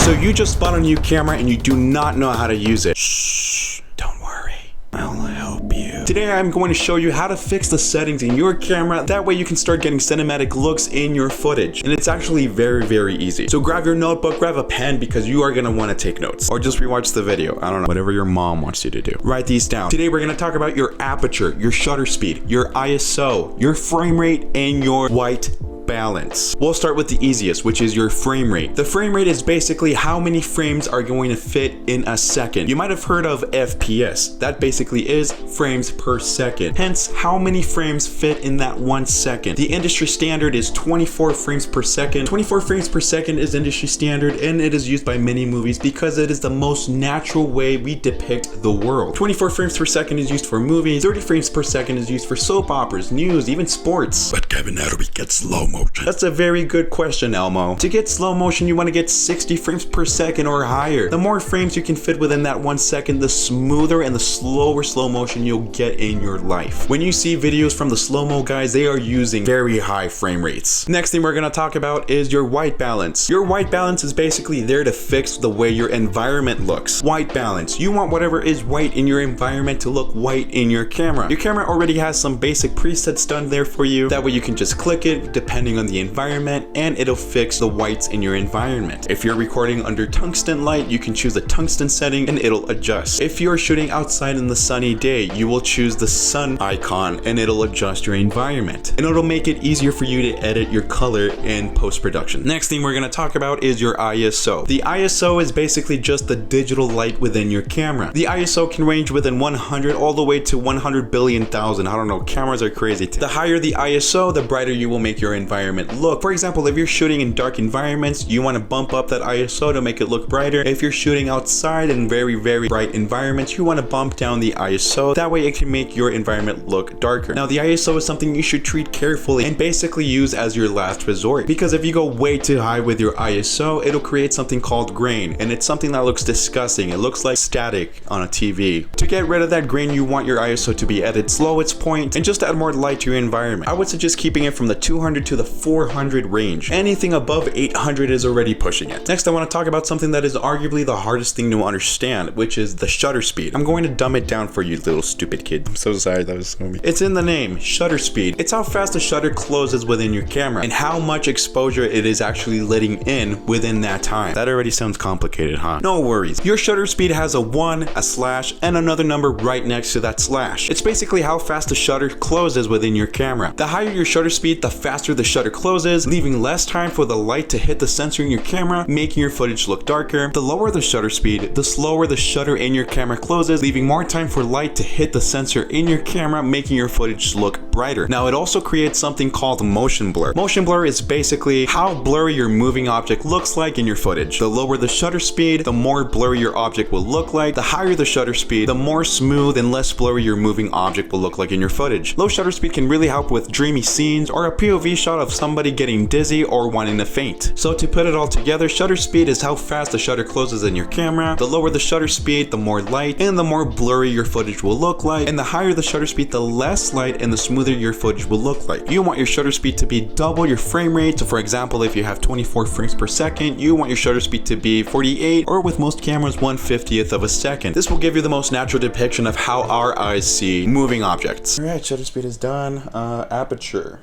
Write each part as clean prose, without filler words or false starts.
So you just bought a new camera and you do not know how to use it. Shh, don't worry. I'll help you. Today I'm going to show you how to fix the settings in your camera. That way you can start getting cinematic looks in your footage. And it's actually very, very easy. So grab your notebook, grab a pen, because you are going to want to take notes. Or just rewatch the video. I don't know. Whatever your mom wants you to do. Write these down. Today we're going to talk about your aperture, your shutter speed, your ISO, your frame rate, and your white balance. We'll start with the easiest, which is your frame rate. The frame rate is basically how many frames are going to fit in a second. You might have heard of FPS. That basically is frames per second. Hence, how many frames fit in that 1 second. The industry standard is 24 frames per second. 24 frames per second is industry standard, and it is used by many movies because it is the most natural way we depict the world. 24 frames per second is used for movies. 30 frames per second is used for soap operas, news, even sports. But Kevin, how do we get slow motion? That's a very good question, Elmo. To get slow motion, you want to get 60 frames per second or higher. The more frames you can fit within that 1 second, the smoother and the slower slow motion you'll get in your life. When you see videos from the slow-mo guys, they are using very high frame rates. Next thing we're going to talk about is your white balance. Your white balance is basically there to fix the way your environment looks. White balance. You want whatever is white in your environment to look white in your camera. Your camera already has some basic presets done there for you. That way you can just click it depending on the environment and it'll fix the whites in your environment. If you're recording under tungsten light, you can choose the tungsten setting and it'll adjust. If you're shooting outside in the sunny day, you will choose the sun icon and it'll adjust your environment. And it'll make it easier for you to edit your color in post-production. Next thing we're going to talk about is your ISO. The ISO is basically just the digital light within your camera. The ISO can range within 100 all the way to 100 billion thousand. I don't know, cameras are crazy. The higher the ISO, the brighter you will make your environment look. For example, if you're shooting in dark environments, you want to bump up that ISO to make it look brighter. If you're shooting outside in very, very bright environments, you want to bump down the ISO. That way it can make your environment look darker. Now, the ISO is something you should treat carefully and basically use as your last resort, because if you go way too high with your ISO, it'll create something called grain, and it's something that looks disgusting. It looks like static on a TV. To get rid of that grain, you want your ISO to be at its lowest point and just add more light to your environment. I would suggest keeping it from the 200 to the 400 range. Anything above 800 is already pushing it. Next, I want to talk about something that is arguably the hardest thing to understand, which is the shutter speed. I'm going to dumb it down for you, little stupid kid. I'm so sorry, that was so mean. It's in the name, shutter speed. It's how fast the shutter closes within your camera and how much exposure it is actually letting in within that time. That already sounds complicated, huh? No worries. Your shutter speed has a 1, a slash, and another number right next to that slash. It's basically how fast the shutter closes within your camera. The higher your shutter speed, the faster the shutter closes, leaving less time for the light to hit the sensor in your camera, making your footage look darker. The lower the shutter speed, the slower the shutter in your camera closes, leaving more time for light to hit the sensor in your camera, making your footage look brighter. Now, it also creates something called motion blur. Motion blur is basically how blurry your moving object looks like in your footage. The lower the shutter speed, the more blurry your object will look like. The higher the shutter speed, the more smooth and less blurry your moving object will look like in your footage. Low shutter speed can really help with dreamy scenes or a POV shot of somebody getting dizzy or wanting to faint. So to put it all together, shutter speed is how fast the shutter closes in your camera. The lower the shutter speed, the more light and the more blurry your footage will look like. And the higher the shutter speed, the less light and the smoother your footage will look like. You want your shutter speed to be double your frame rate. So for example, if you have 24 frames per second, you want your shutter speed to be 48, or with most cameras, 1/50th of a second. This will give you the most natural depiction of how our eyes see moving objects. All right, shutter speed is done. Aperture.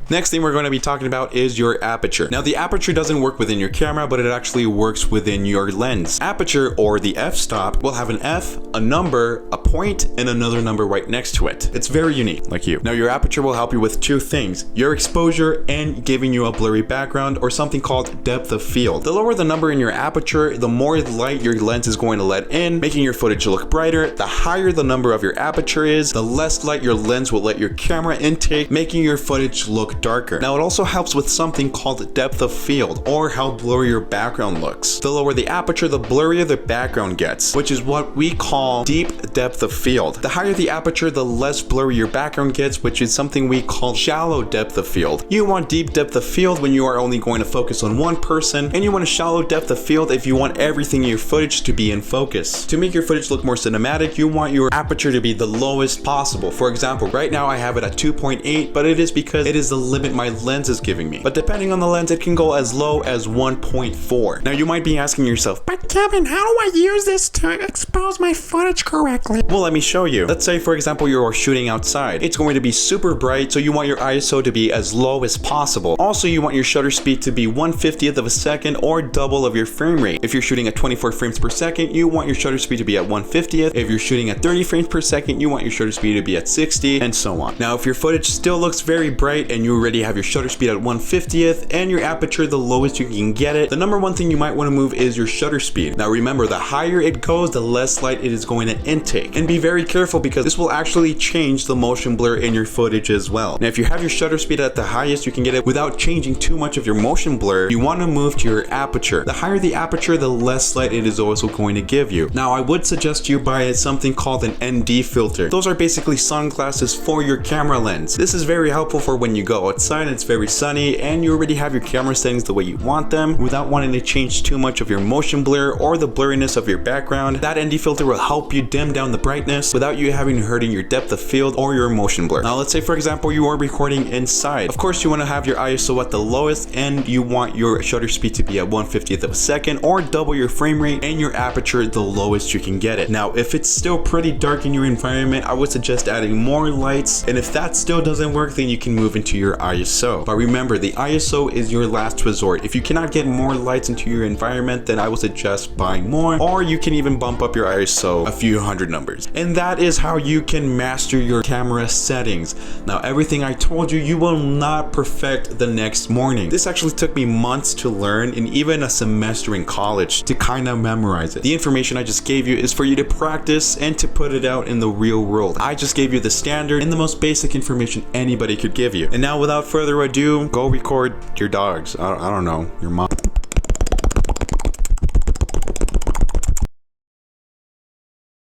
Next thing we're going to be talking about is your aperture. Now, the aperture doesn't work within your camera, but it actually works within your lens. Aperture, or the f-stop, will have an F, a number, a point, and another number right next to it. It's very unique, like you. Now, your aperture will help you with two things: your exposure and giving you a blurry background, or something called depth of field. The lower the number in your aperture, the more light your lens is going to let in, making your footage look brighter. The higher the number of your aperture is, the less light your lens will let your camera intake, making your footage look darker. Now, it also helps with something called depth of field, or how blurry your background looks. The lower the aperture, the blurrier the background gets, which is what we call deep depth of field. The higher the aperture, the less blurry your background gets, which is something we call shallow depth of field. You want deep depth of field when you are only going to focus on one person, and you want a shallow depth of field if you want everything in your footage to be in focus. To make your footage look more cinematic, you want your aperture to be the lowest possible. For example, right now I have it at 2.8, but it is because it is the limit my lens is giving me. But depending on the lens, it can go as low as 1.4. Now you might be asking yourself, But Kevin, how do I use this to expose my footage correctly? well, let me show you. Let's say, for example, you're shooting outside. It's going to be super bright, so you want your ISO to be as low as possible. Also, you want your shutter speed to be 1/50th of a second or double of your frame rate. If you're shooting at 24 frames per second, you want your shutter speed to be at 1/50th. If you're shooting at 30 frames per second, you want your shutter speed to be at 60, and so on. Now, if your footage still looks very bright and you already have your shutter speed at 1/50th and your aperture the lowest you can get it, the number one thing you might want to move is your shutter speed. Now remember, the higher it goes, the less light it is going to intake. And be very careful because this will actually change the motion blur in your footage as well. Now, if you have your shutter speed at the highest you can get it without changing too much of your motion blur, you want to move to your aperture. The higher the aperture, the less light it is also going to give you. Now, I would suggest you buy something called an ND filter. Those are basically sunglasses for your camera lens. This is very helpful for when you go outside and it's very sunny and you already have your camera settings the way you want them without wanting to change too much of your motion blur or the blurriness of your background. That ND filter will help you dim down the brightness without you having to hurting your depth of field or your motion blur. Now, let's say, for example, you are recording inside. Of course, you want to have your ISO at the lowest and you want your shutter speed to be at 1/50th of a second or double your frame rate and your aperture the lowest you can get it. Now, if it's still pretty dark in your environment, I would suggest adding more lights, and if that still doesn't work, then you can move into your ISO. But remember, the ISO is your last resort. If you cannot get more lights into your environment, then I would suggest buying more, or you can even bump up your ISO a few hundred numbers. And that is how you can master your camera settings. Now, everything I told you, you will not perfect the next morning. This actually took me months to learn and even a semester in college to kind of memorize it. The information I just gave you is for you to practice and to put it out in the real world. I just gave you the standard and the most basic information anybody could give you. And now, without further ado, go record your dogs. I don't know, your mom.